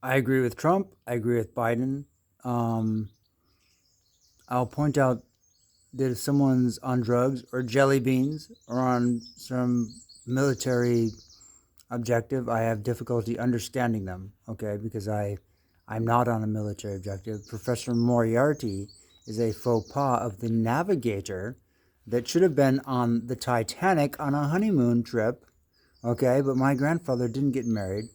I agree with Trump. I agree with Biden. Um, I'll point out that if someone's on drugs or jelly beans or on some military objective, I have difficulty understanding them. Okay, because I'm not on a military objective. Professor Moriarty is a faux pas of the navigator that should have been on the Titanic on a honeymoon trip. Okay, but my grandfather didn't get married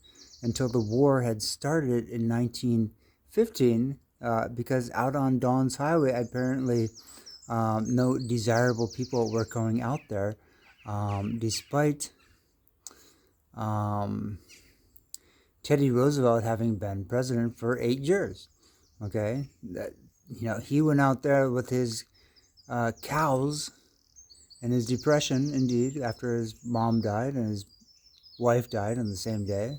until the war had started in 1915 because out on Dawn's Highway, apparently no desirable people were going out there, despite um, Teddy Roosevelt having been president for 8 years. Okay, he went out there with his cows and his depression, indeed, after his mom died and his wife died on the same day.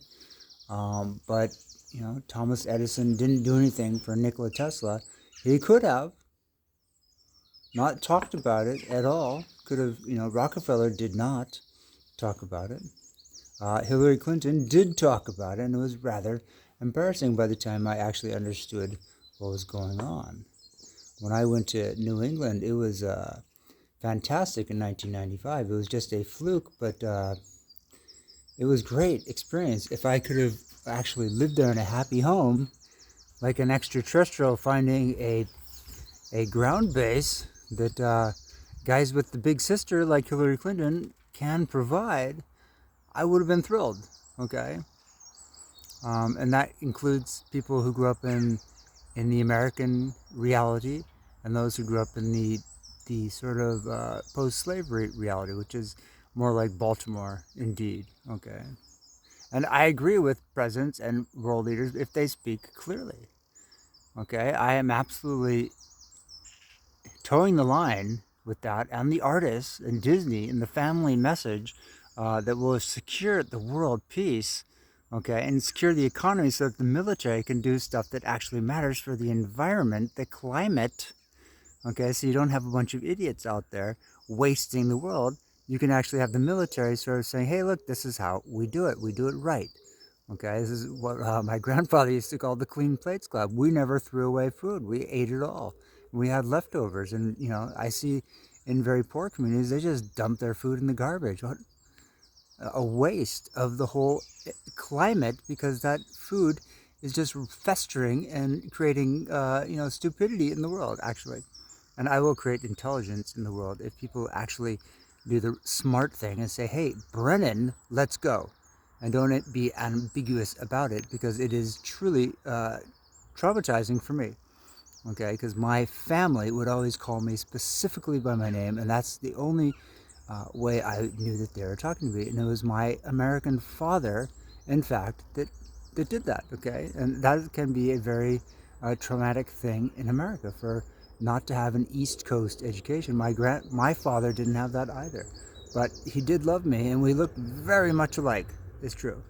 But Thomas Edison didn't do anything for Nikola Tesla. He could have not talked about it at all. Could have, Rockefeller did not talk about it. Hillary Clinton did talk about it, and it was rather embarrassing by the time I actually understood what was going on. When I went to New England, it was fantastic in 1995. It was just a fluke, but it was great experience. If I could have actually lived there in a happy home, like an extraterrestrial finding a ground base that guys with the big sister like Hillary Clinton can provide, I would have been thrilled. Okay, and that includes people who grew up in the American reality and those who grew up in the sort of post-slavery reality, which is more like Baltimore, indeed. Okay, and I agree with presidents and world leaders if they speak clearly. Okay, I am absolutely towing the line with that, and the artists and Disney and the family message that will secure the world peace, okay, and secure the economy so that the military can do stuff that actually matters for the environment, the climate, okay, so you don't have a bunch of idiots out there wasting the world. You can actually have the military sort of saying, hey, look, this is how we do it right. Okay, this is what my grandfather used to call the Clean Plates Club. We never threw away food. We ate it all. We had leftovers. And, I see in very poor communities, they just dump their food in the garbage. What a waste of the whole climate, because that food is just festering and creating, stupidity in the world, actually. And I will create intelligence in the world if people actually do the smart thing and say, hey, Brennan, let's go. And don't be ambiguous about it, because it is truly traumatizing for me. Okay, because my family would always call me specifically by my name, and that's the only way I knew that they were talking to me. And it was my American father, in fact, that did that. Okay, and that can be a very traumatic thing in America for not to have an East Coast education. My father didn't have that either, but he did love me, and we looked very much alike. It's true.